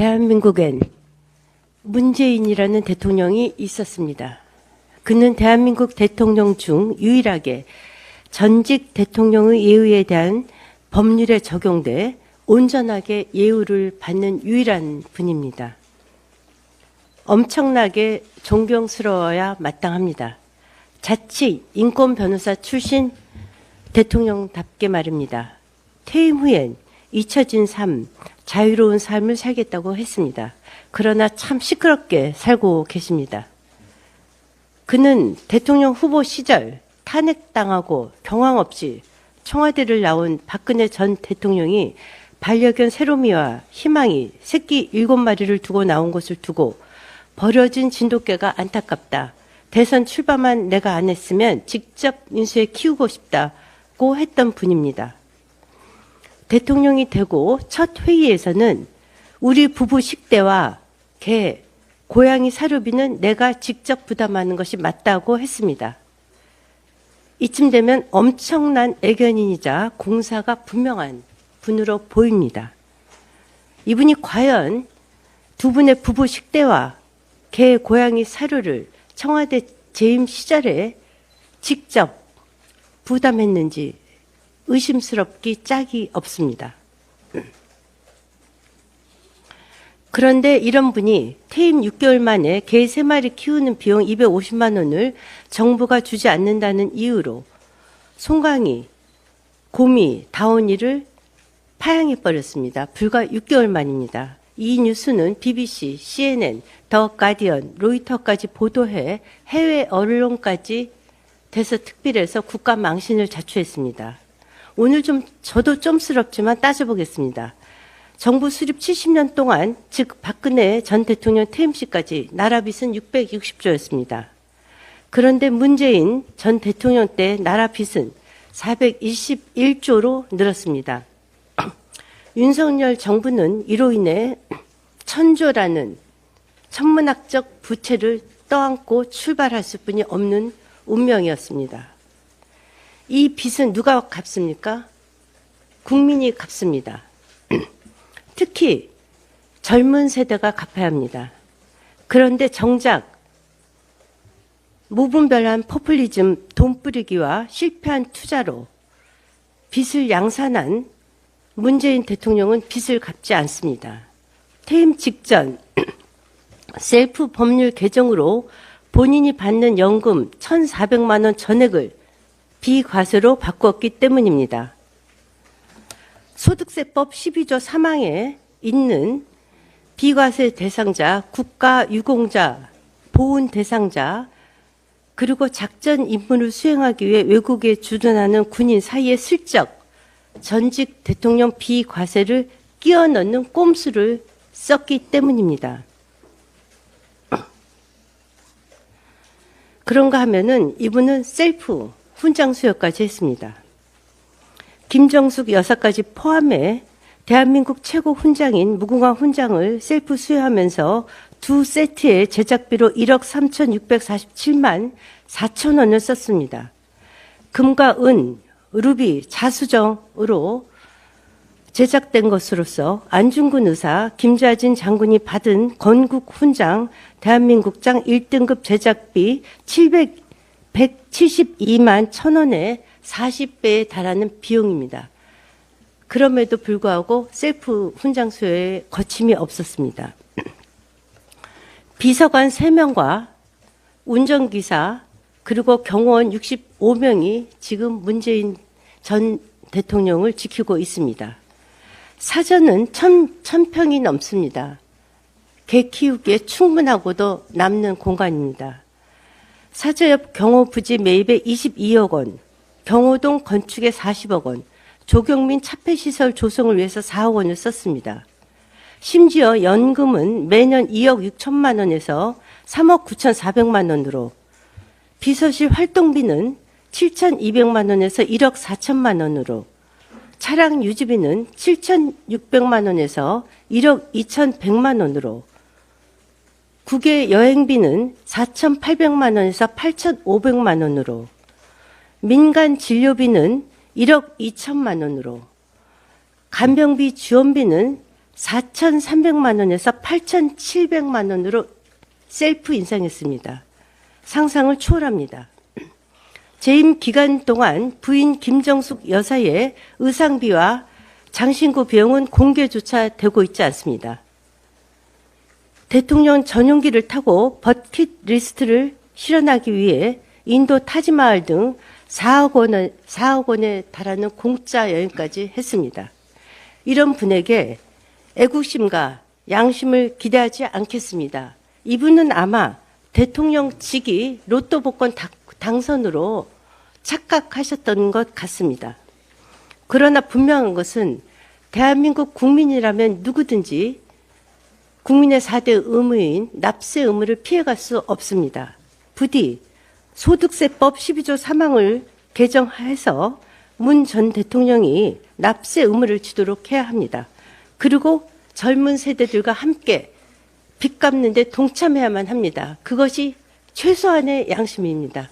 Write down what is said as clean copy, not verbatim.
대한민국엔 문재인이라는 대통령이 있었습니다. 그는 대한민국 대통령 중 유일하게 전직 대통령의 예우에 대한 법률에 적용돼 온전하게 예우를 받는 유일한 분입니다. 엄청나게 존경스러워야 마땅합니다. 자칫 인권 변호사 출신 대통령답게 말입니다. 퇴임 후엔 잊혀진 삶, 자유로운 삶을 살겠다고 했습니다. 그러나 참 시끄럽게 살고 계십니다. 그는 대통령 후보 시절 탄핵당하고 경황 없이 청와대를 나온 박근혜 전 대통령이 반려견 세로미와 희망이 새끼 7마리를 두고 나온 것을 두고 버려진 진돗개가 안타깝다. 대선 출마만 내가 안 했으면 직접 인수해 키우고 싶다고 했던 분입니다. 대통령이 되고 첫 회의에서는 우리 부부 식대와 개, 고양이 사료비는 내가 직접 부담하는 것이 맞다고 했습니다. 이쯤 되면 엄청난 애견인이자 공사가 분명한 분으로 보입니다. 이분이 과연 두 분의 부부 식대와 개, 고양이 사료를 청와대 재임 시절에 직접 부담했는지 의심스럽기 짝이 없습니다. 그런데 이런 분이 퇴임 6개월 만에 개 3마리 키우는 비용 250만 원을 정부가 주지 않는다는 이유로 송강이, 고미, 다온이를 파양해버렸습니다. 불과 6개월 만입니다. 이 뉴스는 BBC, CNN, 더 가디언, 로이터까지 보도해 해외 언론까지 대서특필해서 국가 망신을 자초했습니다. 오늘 저도 좀스럽지만 따져보겠습니다. 정부 수립 70년 동안, 즉 박근혜 전 대통령 퇴임 시까지 나라 빚은 660조였습니다. 그런데 문재인 전 대통령 때 나라 빚은 421조로 늘었습니다. 윤석열 정부는 이로 인해 1000조라는 천문학적 부채를 떠안고 출발할 수뿐이 없는 운명이었습니다. 이 빚은 누가 갚습니까? 국민이 갚습니다. 특히 젊은 세대가 갚아야 합니다. 그런데 정작 무분별한 포퓰리즘, 돈 뿌리기와 실패한 투자로 빚을 양산한 문재인 대통령은 빚을 갚지 않습니다. 퇴임 직전 셀프 법률 개정으로 본인이 받는 연금 1,400만 원 전액을 비과세로 바꿨기 때문입니다. 소득세법 12조 3항에 있는 비과세 대상자, 국가유공자, 보훈 대상자, 그리고 작전 임무를 수행하기 위해 외국에 주둔하는 군인 사이에 슬쩍 전직 대통령 비과세를 끼워 넣는 꼼수를 썼기 때문입니다. 그런가 하면은 이분은 셀프 훈장 수여까지 했습니다. 김정숙 여사까지 포함해 대한민국 최고 훈장인 무궁화 훈장을 셀프 수여하면서 두 세트의 제작비로 1억 3,647만 4천 원을 썼습니다. 금과 은, 루비, 자수정으로 제작된 것으로서 안중근 의사, 김좌진 장군이 받은 건국 훈장 대한민국장 1등급 제작비 172만 1,000원에 40배에 달하는 비용입니다. 그럼에도 불구하고 셀프 훈장 수여에 거침이 없었습니다. 비서관 3명과 운전기사 그리고 경호원 65명이 지금 문재인 전 대통령을 지키고 있습니다. 사전은 1,000평이 넘습니다. 개 키우기에 충분하고도 남는 공간입니다. 사저 옆 경호 부지 매입에 22억 원, 경호동 건축에 40억 원, 조경민 차폐시설 조성을 위해서 4억 원을 썼습니다. 심지어 연금은 매년 2억 6천만 원에서 3억 9,400만 원으로 비서실 활동비는 7,200만 원에서 1억 4천만 원으로 차량 유지비는 7,600만 원에서 1억 2,100만 원으로 국외 여행비는 4,800만 원에서 8,500만 원으로 민간 진료비는 1억 2천만 원으로 간병비 지원비는 4,300만 원에서 8,700만 원으로 셀프 인상했습니다. 상상을 초월합니다. 재임 기간 동안 부인 김정숙 여사의 의상비와 장신구 비용은 공개조차 되고 있지 않습니다. 대통령 전용기를 타고 버킷리스트를 실현하기 위해 인도 타지마을 등 4억 원에 달하는 공짜 여행까지 했습니다. 이런 분에게 애국심과 양심을 기대하지 않겠습니다. 이분은 아마 대통령직이 로또 복권 당선으로 착각하셨던 것 같습니다. 그러나 분명한 것은 대한민국 국민이라면 누구든지 국민의 4대 의무인 납세 의무를 피해갈 수 없습니다. 부디 소득세법 12조 3항을 개정해서 문 전 대통령이 납세 의무를 지도록 해야 합니다. 그리고 젊은 세대들과 함께 빚 갚는 데 동참해야만 합니다. 그것이 최소한의 양심입니다.